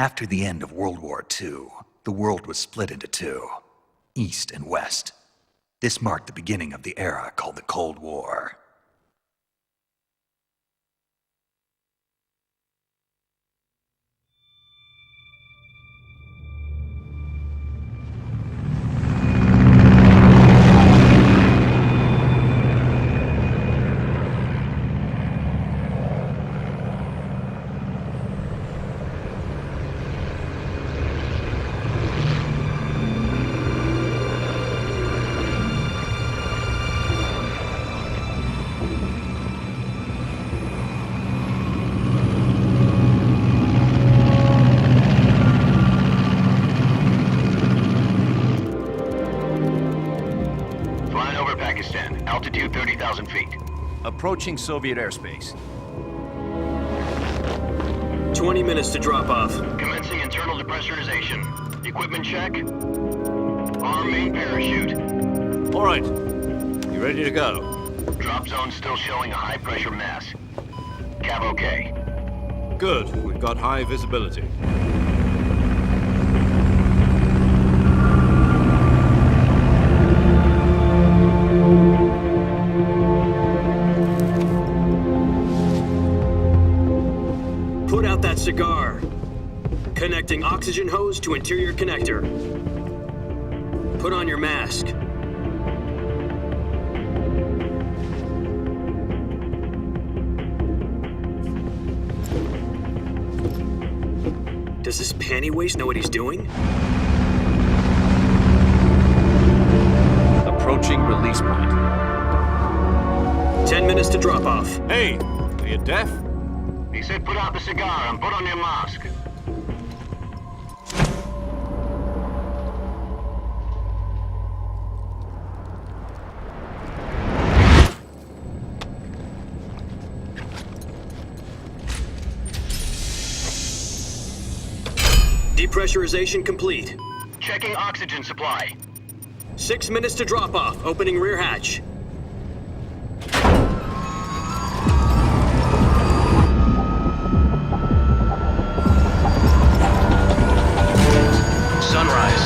After the end of World War II, the world was split into two, East and West. This marked the beginning of the era called the Cold War. Altitude 30,000 feet. Approaching Soviet airspace. 20 minutes to drop off. Commencing internal depressurization. Equipment check. Arm main parachute. All right. You ready to go? Drop zone still showing a high pressure mass. Cav okay. Good. We've got high visibility. Put out that cigar. Connecting oxygen hose to interior connector. Put on your mask. Does this panty waste know what he's doing? Approaching release point. 10 minutes to drop off. Hey, are you deaf? He said put out the cigar and put on your mask. Depressurization complete. Checking oxygen supply. 6 minutes to drop off. Opening rear hatch. Sunrise.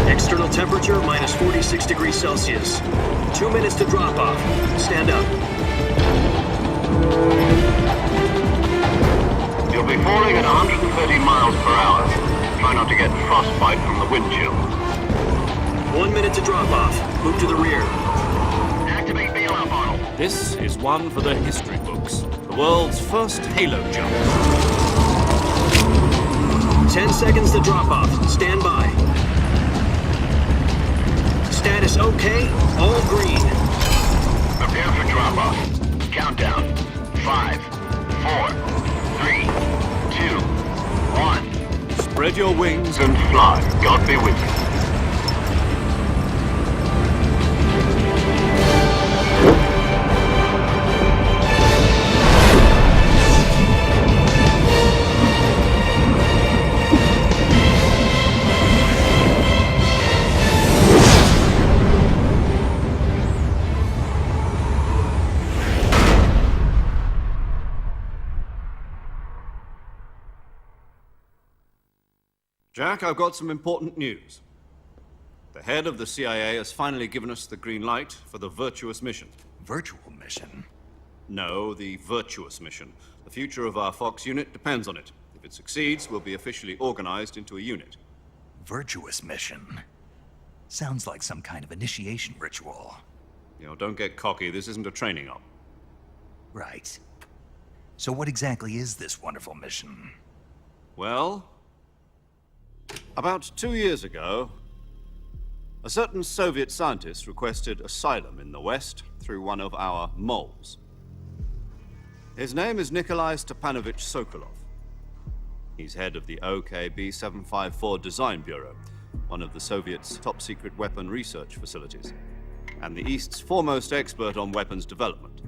External temperature minus 46 degrees Celsius. 2 minutes to drop off. Stand up. You'll be falling at 130 miles per hour. Try not to get frostbite from the wind chill. 1 minute to drop off. Move to the rear. Activate bailout model. This is one for the history books. The world's first halo jump. 10 seconds to drop off. Stand by. Status okay. All green. Prepare for drop-off. Countdown. 5, 4, 3, 2, 1. Spread your wings And fly. God be with you. Jack, I've got some important news. The head of the CIA has finally given us the green light for the virtuous mission. Virtual mission? No, the virtuous mission. The future of our Fox unit depends on it. If it succeeds, we'll be officially organized into a unit. Virtuous mission? Sounds like some kind of initiation ritual. You know, don't get cocky. This isn't a training op. Right. So what exactly is this wonderful mission? Well, about 2 years ago, a certain Soviet scientist requested asylum in the West through one of our moles. His name is Nikolai Stepanovich Sokolov. He's head of the OKB 754 Design Bureau, one of the Soviets' top-secret weapon research facilities, and the East's foremost expert on weapons development.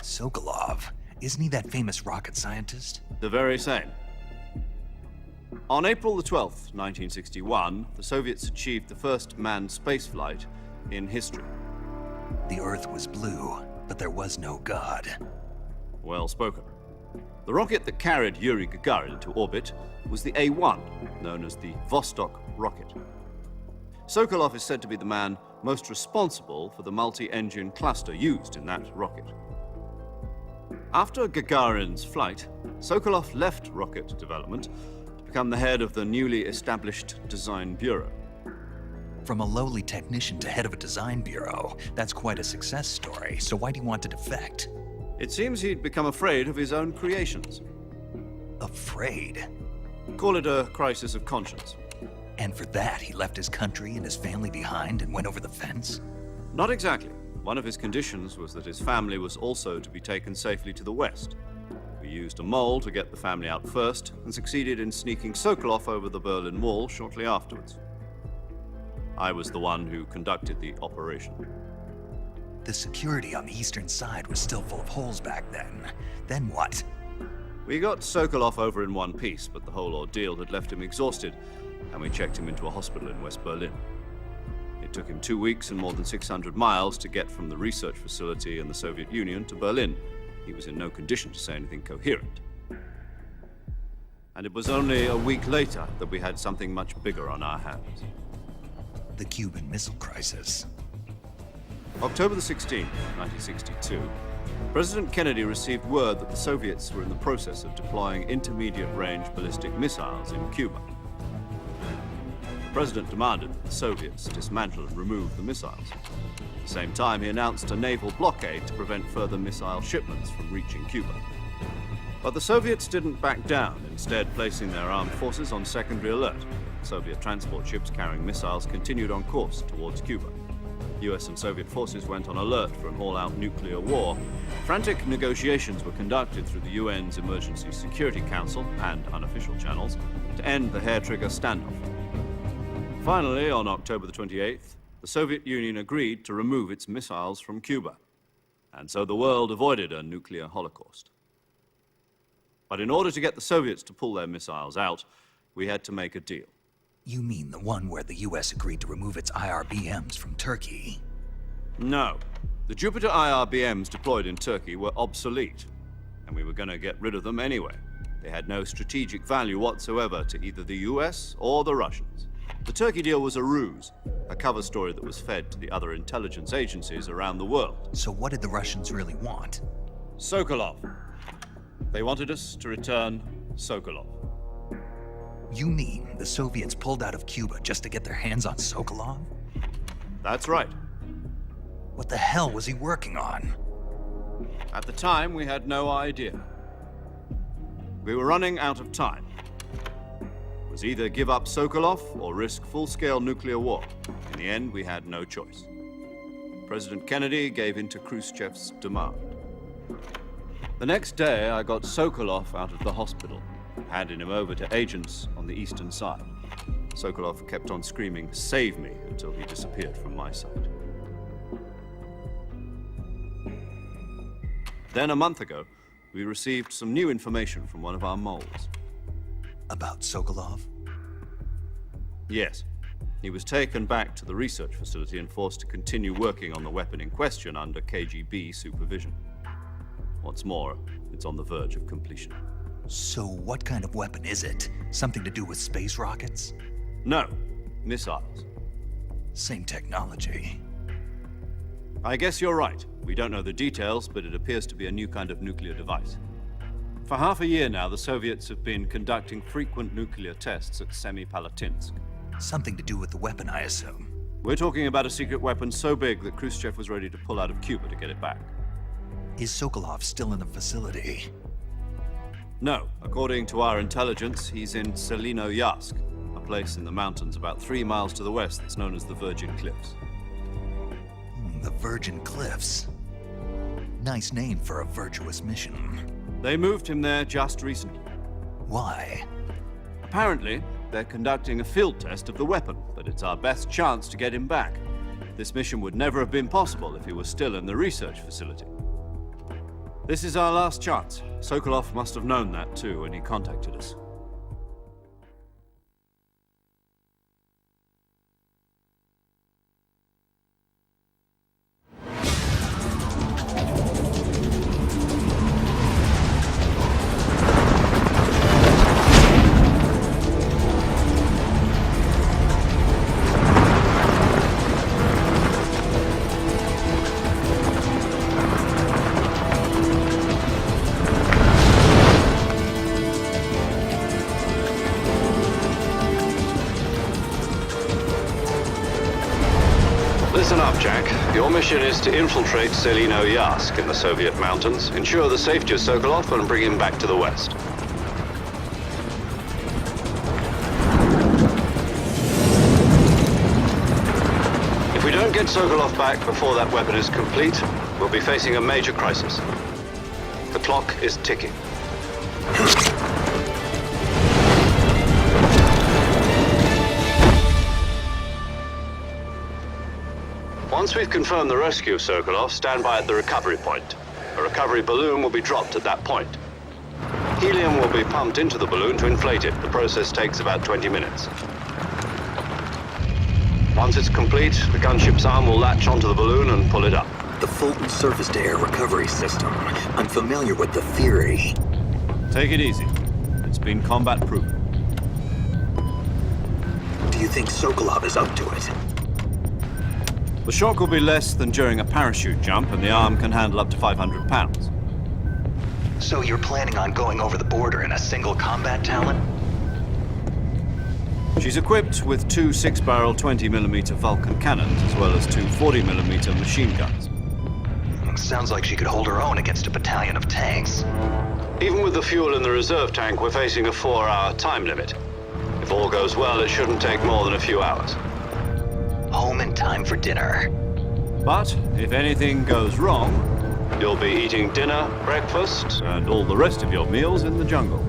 Sokolov? Isn't he that famous rocket scientist? The very same. On April the 12th, 1961, the Soviets achieved the first manned spaceflight in history. The Earth was blue, but there was no God. Well spoken. The rocket that carried Yuri Gagarin into orbit was the A-1, known as the Vostok rocket. Sokolov is said to be the man most responsible for the multi-engine cluster used in that rocket. After Gagarin's flight, Sokolov left rocket development to become the head of the newly established Design Bureau. From a lowly technician to head of a design bureau, that's quite a success story, so why do you want to defect? It seems he'd become afraid of his own creations. Afraid? Call it a crisis of conscience. And for that, he left his country and his family behind and went over the fence? Not exactly. One of his conditions was that his family was also to be taken safely to the west. We used a mole to get the family out first and succeeded in sneaking Sokolov over the Berlin Wall shortly afterwards. I was the one who conducted the operation. The security on the eastern side was still full of holes back then. Then what? We got Sokolov over in one piece, but the whole ordeal had left him exhausted, and we checked him into a hospital in West Berlin. It took him 2 weeks and more than 600 miles to get from the research facility in the Soviet Union to Berlin. He was in no condition to say anything coherent. And it was only a week later that we had something much bigger on our hands. The Cuban Missile Crisis. October the 16th, 1962, President Kennedy received word that the Soviets were in the process of deploying intermediate-range ballistic missiles in Cuba. The president demanded that the Soviets dismantle and remove the missiles. At the same time, he announced a naval blockade to prevent further missile shipments from reaching Cuba. But the Soviets didn't back down, instead placing their armed forces on secondary alert. Soviet transport ships carrying missiles continued on course towards Cuba. US and Soviet forces went on alert for an all-out nuclear war. Frantic negotiations were conducted through the UN's Emergency Security Council and unofficial channels to end the hair-trigger standoff. Finally, on October the 28th, the Soviet Union agreed to remove its missiles from Cuba. And so the world avoided a nuclear holocaust. But in order to get the Soviets to pull their missiles out, we had to make a deal. You mean the one where the US agreed to remove its IRBMs from Turkey? No. The Jupiter IRBMs deployed in Turkey were obsolete, and we were going to get rid of them anyway. They had no strategic value whatsoever to either the US or the Russians. The Turkey deal was a ruse, a cover story that was fed to the other intelligence agencies around the world. So what did the Russians really want? Sokolov. They wanted us to return Sokolov. You mean the Soviets pulled out of Cuba just to get their hands on Sokolov? That's right. What the hell was he working on? At the time, we had no idea. We were running out of time. It was either give up Sokolov or risk full-scale nuclear war. In the end, we had no choice. President Kennedy gave in to Khrushchev's demand. The next day, I got Sokolov out of the hospital, handing him over to agents on the eastern side. Sokolov kept on screaming, "Save me," until he disappeared from my sight. Then a month ago, we received some new information from one of our moles. About Sokolov? Yes. He was taken back to the research facility and forced to continue working on the weapon in question under KGB supervision. What's more, it's on the verge of completion. So what kind of weapon is it? Something to do with space rockets? No, missiles. Same technology. I guess you're right. We don't know the details, but it appears to be a new kind of nuclear device. For half a year now, the Soviets have been conducting frequent nuclear tests at Semipalatinsk. Something to do with the weapon, I assume. We're talking about a secret weapon so big that Khrushchev was ready to pull out of Cuba to get it back. Is Sokolov still in the facility? No. According to our intelligence, he's in Selinoyarsk, a place in the mountains about 3 miles to the west that's known as the Virgin Cliffs. The Virgin Cliffs. Nice name for a virtuous mission. They moved him there just recently. Why? Apparently, they're conducting a field test of the weapon, but it's our best chance to get him back. This mission would never have been possible if he was still in the research facility. This is our last chance. Sokolov must have known that too when he contacted us. Listen up, Jack. Your mission is to infiltrate Selino Yask in the Soviet mountains, ensure the safety of Sokolov, and bring him back to the West. If we don't get Sokolov back before that weapon is complete, we'll be facing a major crisis. The clock is ticking. Once we've confirmed the rescue of Sokolov, stand by at the recovery point. A recovery balloon will be dropped at that point. Helium will be pumped into the balloon to inflate it. The process takes about 20 minutes. Once it's complete, the gunship's arm will latch onto the balloon and pull it up. The Fulton surface-to-air recovery system. I'm familiar with the theory. Take it easy. It's been combat-proven. Do you think Sokolov is up to it? The shock will be less than during a parachute jump, and the arm can handle up to 500 pounds. So you're planning on going over the border in a single combat talent? She's equipped with two 6-barrel 20mm Vulcan cannons, as well as two 40mm machine guns. Sounds like she could hold her own against a battalion of tanks. Even with the fuel in the reserve tank, we're facing a 4-hour time limit. If all goes well, it shouldn't take more than a few hours. Home in time for dinner. But if anything goes wrong, You'll be eating dinner, breakfast, and all the rest of your meals in the jungle.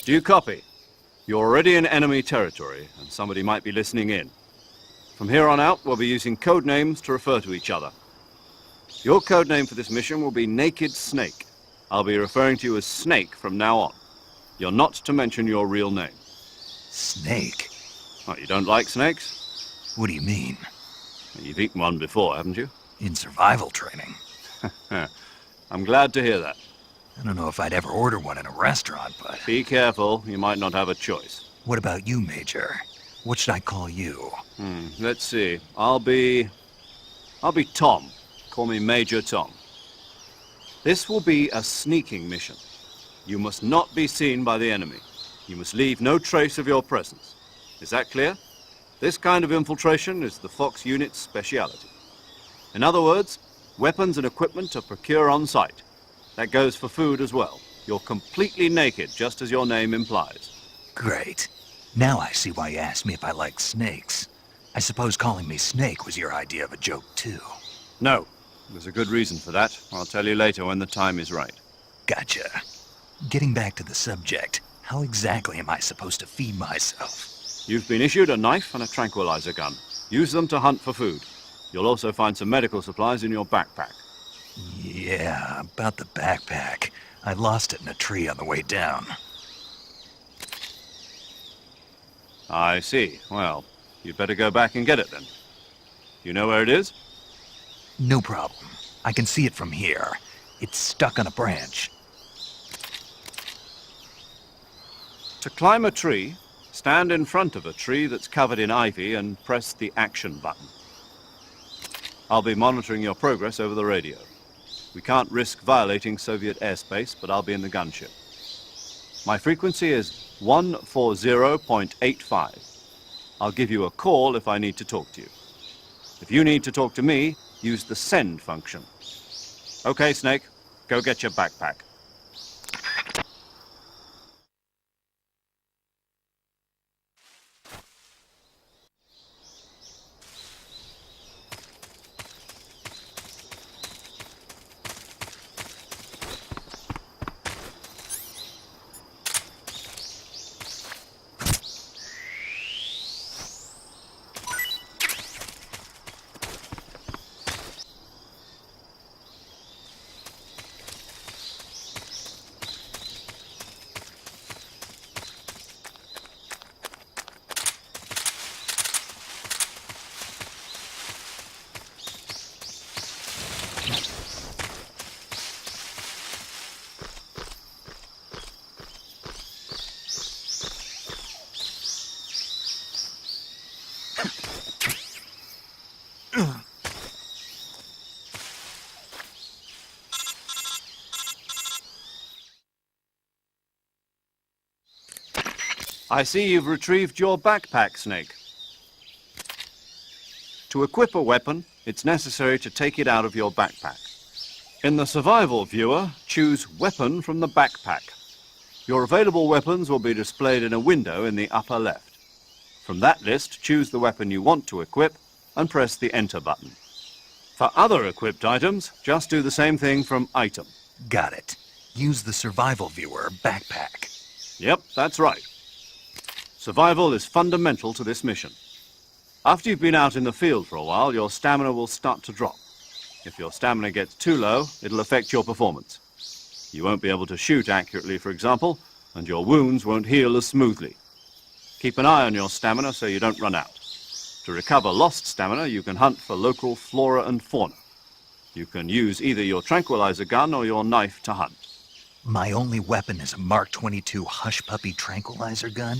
Do you copy? You're already in enemy territory, and somebody might be listening in. From here on out, we'll be using code names to refer to each other. Your code name for this mission will be Naked Snake. I'll be referring to you as Snake from now on. You're not to mention your real name. Snake? Oh, you don't like snakes? What do you mean? You've eaten one before, haven't you? In survival training? I'm glad to hear that. I don't know if I'd ever order one in a restaurant, but... Be careful, you might not have a choice. What about you, Major? What should I call you? Let's see. I'll be Tom. Call me Major Tom. This will be a sneaking mission. You must not be seen by the enemy. You must leave no trace of your presence. Is that clear? This kind of infiltration is the Fox unit's speciality. In other words, weapons and equipment are procured on site. That goes for food as well. You're completely naked, just as your name implies. Great. Now I see why you asked me if I like snakes. I suppose calling me Snake was your idea of a joke, too. No. There's a good reason for that. I'll tell you later when the time is right. Gotcha. Getting back to the subject, how exactly am I supposed to feed myself? You've been issued a knife and a tranquilizer gun. Use them to hunt for food. You'll also find some medical supplies in your backpack. Yeah, about the backpack. I lost it in a tree on the way down. I see. Well, you'd better go back and get it then. You know where it is? No problem. I can see it from here. It's stuck on a branch. To climb a tree, stand in front of a tree that's covered in ivy and press the action button. I'll be monitoring your progress over the radio. We can't risk violating Soviet airspace, but I'll be in the gunship. My frequency is 140.85. I'll give you a call if I need to talk to you. If you need to talk to me, use the send function. Okay, Snake, go get your backpack. I see you've retrieved your backpack, Snake. To equip a weapon, it's necessary to take it out of your backpack. In the survival viewer, choose Weapon from the backpack. Your available weapons will be displayed in a window in the upper left. From that list, choose the weapon you want to equip and press the Enter button. For other equipped items, just do the same thing from Item. Got it. Use the survival viewer backpack. Yep, that's right. Survival is fundamental to this mission. After you've been out in the field for a while, your stamina will start to drop. If your stamina gets too low, it'll affect your performance. You won't be able to shoot accurately, for example, and your wounds won't heal as smoothly. Keep an eye on your stamina so you don't run out. To recover lost stamina, you can hunt for local flora and fauna. You can use either your tranquilizer gun or your knife to hunt. My only weapon is a Mark 22 Hush Puppy tranquilizer gun?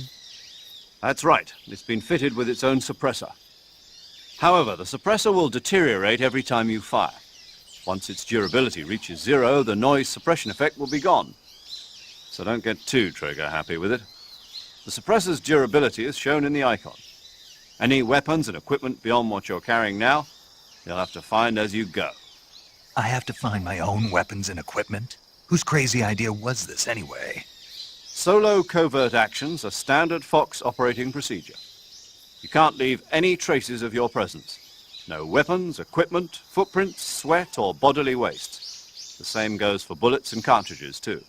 That's right. It's been fitted with its own suppressor. However, the suppressor will deteriorate every time you fire. Once its durability reaches 0, the noise suppression effect will be gone. So don't get too trigger happy with it. The suppressor's durability is shown in the icon. Any weapons and equipment beyond what you're carrying now, you'll have to find as you go. I have to find my own weapons and equipment? Whose crazy idea was this anyway? Solo covert actions are standard Fox operating procedure. You can't leave any traces of your presence. No weapons, equipment, footprints, sweat, or bodily waste. The same goes for bullets and cartridges, too.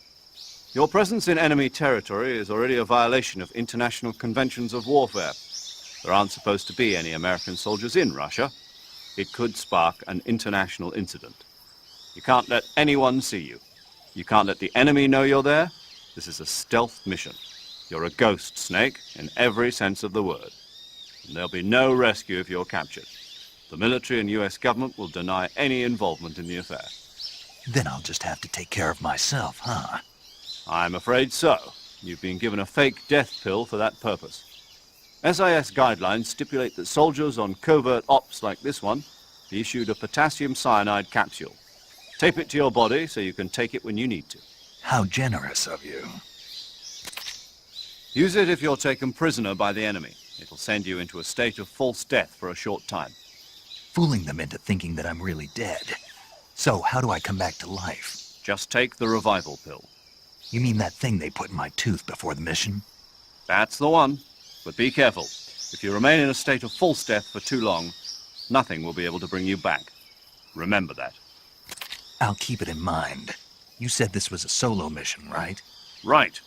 Your presence in enemy territory is already a violation of international conventions of warfare. There aren't supposed to be any American soldiers in Russia. It could spark an international incident. You can't let anyone see you. You can't let the enemy know you're there. This is a stealth mission. You're a ghost, Snake, in every sense of the word. And there'll be no rescue if you're captured. The military and US government will deny any involvement in the affair. Then I'll just have to take care of myself, huh? I'm afraid so. You've been given a fake death pill for that purpose. SIS guidelines stipulate that soldiers on covert ops like this one be issued a potassium cyanide capsule. Tape it to your body so you can take it when you need to. How generous of you. Use it if you're taken prisoner by the enemy. It'll send you into a state of false death for a short time. Fooling them into thinking that I'm really dead. So how do I come back to life? Just take the revival pill. You mean that thing they put in my tooth before the mission? That's the one. But be careful. If you remain in a state of false death for too long, nothing will be able to bring you back. Remember that. I'll keep it in mind. You said this was a solo mission, right? Right.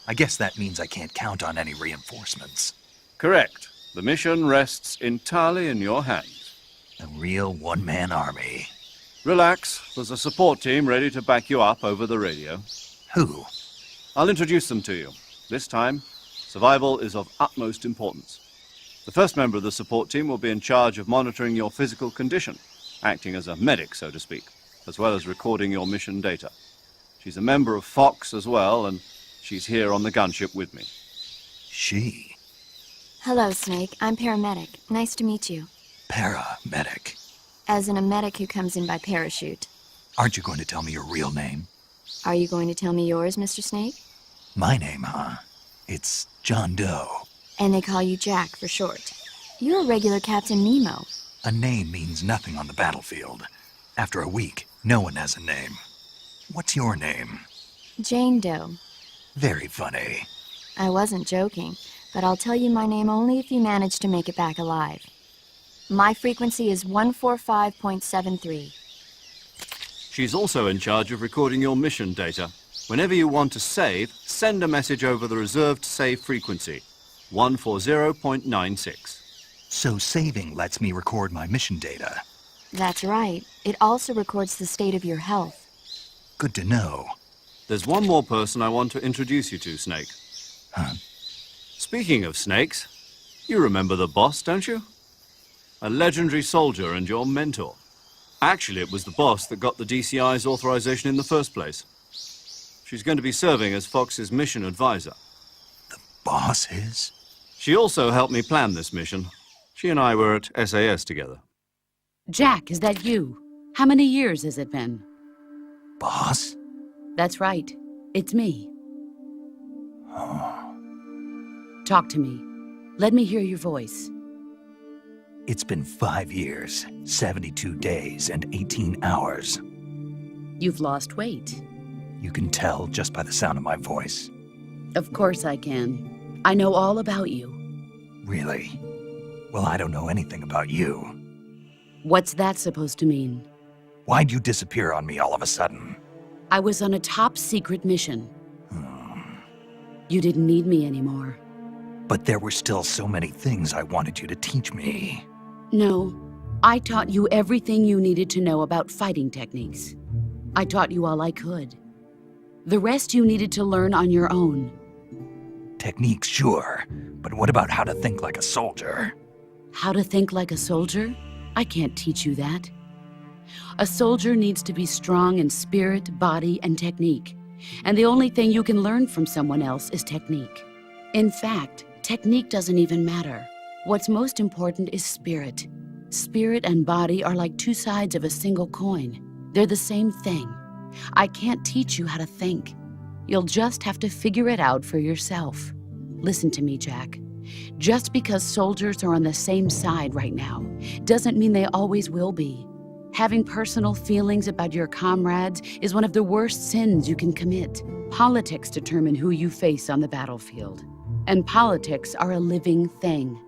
I guess that means I can't count on any reinforcements. Correct. The mission rests entirely in your hands. A real one-man army. Relax. There's a support team ready to back you up over the radio. Who? I'll introduce them to you. This time, survival is of utmost importance. The first member of the support team will be in charge of monitoring your physical condition, acting as a medic, so to speak. as well as recording your mission data. She's a member of Fox as well, and she's here on the gunship with me. She? Hello, Snake. I'm paramedic. Nice to meet you. Paramedic. As in a medic who comes in by parachute. Aren't you going to tell me your real name? Are you going to tell me yours, Mr. Snake? My name, huh? It's John Doe. And they call you Jack for short. You're a regular Captain Nemo. A name means nothing on the battlefield. After a week, no one has a name. What's your name? Jane Doe. Very funny. I wasn't joking, but I'll tell you my name only if you manage to make it back alive. My frequency is 145.73. She's also in charge of recording your mission data. Whenever you want to save, send a message over the reserved save frequency, 140.96. So saving lets me record my mission data. That's right. It also records the state of your health. Good to know. There's one more person I want to introduce you to, Snake. Huh? Speaking of snakes, you remember the boss, don't you? A legendary soldier and your mentor. Actually, it was the boss that got the DCI's authorization in the first place. She's going to be serving as Fox's mission advisor. The boss is? She also helped me plan this mission. She and I were at SAS together. Jack, is that you? How many years has it been? Boss? That's right. It's me. Talk to me. Let me hear your voice. It's been 5 years, 72 days, and 18 hours. You've lost weight. You can tell just by the sound of my voice. Of course I can. I know all about you. Really? Well, I don't know anything about you. What's that supposed to mean? Why'd you disappear on me all of a sudden? I was on a top-secret mission. You didn't need me anymore. But there were still so many things I wanted you to teach me. No, I taught you everything you needed to know about fighting techniques. I taught you all I could. The rest you needed to learn on your own. Techniques, sure. But what about how to think like a soldier? How to think like a soldier? I can't teach you that. A soldier needs to be strong in spirit, body, and technique. And the only thing you can learn from someone else is technique. In fact, technique doesn't even matter. What's most important is spirit. Spirit and body are like two sides of a single coin. They're the same thing. I can't teach you how to think. You'll just have to figure it out for yourself. Listen to me, Jack. Just because soldiers are on the same side right now doesn't mean they always will be. Having personal feelings about your comrades is one of the worst sins you can commit. Politics determine who you face on the battlefield. And politics are a living thing.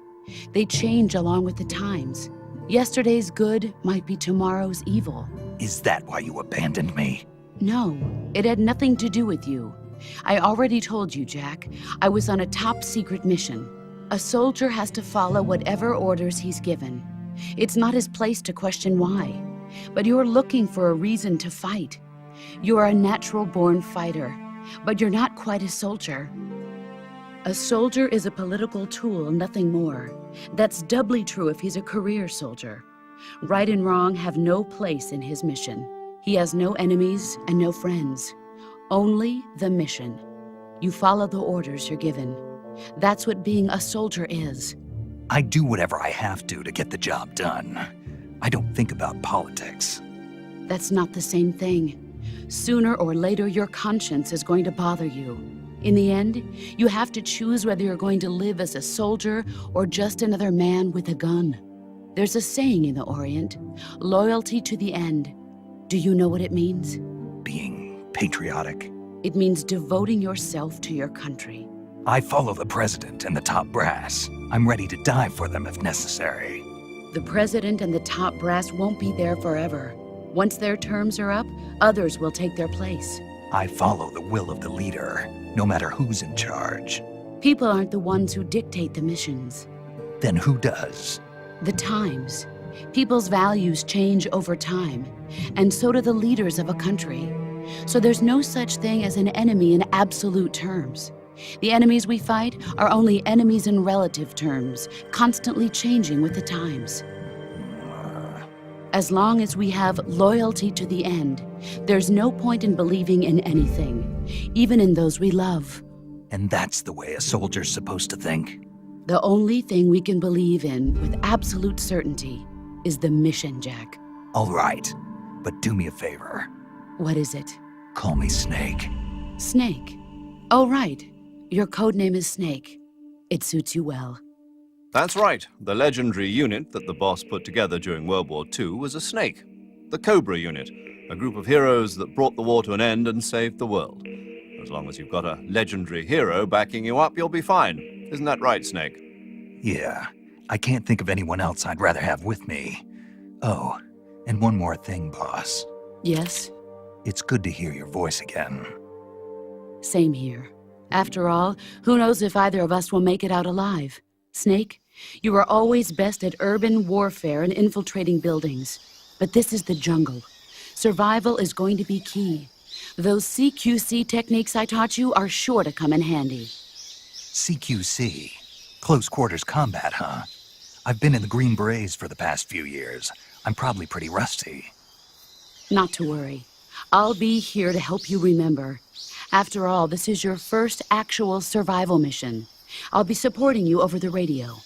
They change along with the times. Yesterday's good might be tomorrow's evil. Is that why you abandoned me? No, it had nothing to do with you. I already told you, Jack. I was on a top-secret mission. A soldier has to follow whatever orders he's given. It's not his place to question why. But you're looking for a reason to fight. You're a natural-born fighter, but you're not quite a soldier. A soldier is a political tool, nothing more. That's doubly true if he's a career soldier. Right and wrong have no place in his mission. He has no enemies and no friends. Only the mission. You follow the orders you're given. That's what being a soldier is. I do whatever I have to get the job done. I don't think about politics. That's not the same thing. Sooner or later, your conscience is going to bother you. In the end, you have to choose whether you're going to live as a soldier or just another man with a gun. There's a saying in the Orient, loyalty to the end. Do you know what it means? Being patriotic. It means devoting yourself to your country. I follow the president and the top brass. I'm ready to die for them if necessary. The president and the top brass won't be there forever. Once their terms are up, others will take their place. I follow the will of the leader, no matter who's in charge. People aren't the ones who dictate the missions. Then who does? The times. People's values change over time, and so do the leaders of a country. So there's no such thing as an enemy in absolute terms. The enemies we fight are only enemies in relative terms, constantly changing with the times. As long as we have loyalty to the end, there's no point in believing in anything, even in those we love. And that's the way a soldier's supposed to think? The only thing we can believe in with absolute certainty is the mission, Jack. All right, but do me a favor. What is it? Call me Snake. Snake. Oh, right. Your code name is Snake. It suits you well. That's right. The legendary unit that the boss put together during World War II was a snake. The Cobra unit, a group of heroes that brought the war to an end and saved the world. As long as you've got a legendary hero backing you up, you'll be fine. Isn't that right, Snake? Yeah, I can't think of anyone else I'd rather have with me. Oh, and one more thing, boss. Yes? It's good to hear your voice again. Same here. After all, who knows if either of us will make it out alive? Snake, you are always best at urban warfare and infiltrating buildings. But this is the jungle. Survival is going to be key. Those CQC techniques I taught you are sure to come in handy. CQC? Close quarters combat, huh? I've been in the Green Berets for the past few years. I'm probably pretty rusty. Not to worry. I'll be here to help you remember. After all, this is your first actual survival mission. I'll be supporting you over the radio.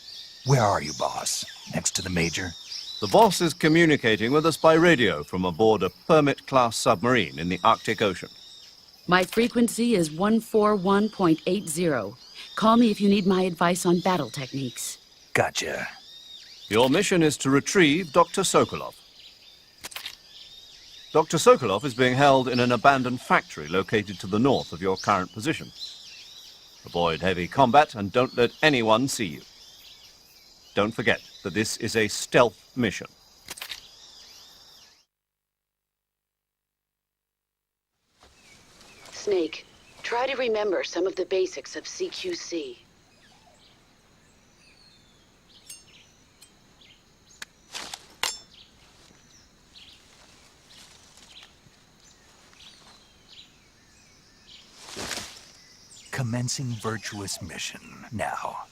Where are you, boss? Next to the Major? The boss is communicating with us by radio from aboard a Permit-class submarine in the Arctic Ocean. My frequency is 141.80. Call me if you need my advice on battle techniques. Gotcha. Your mission is to retrieve Dr. Sokolov. Dr. Sokolov is being held in an abandoned factory located to the north of your current position. Avoid heavy combat and don't let anyone see you. Don't forget that this is a stealth mission. Snake, try to remember some of the basics of CQC. Commencing virtuous mission now.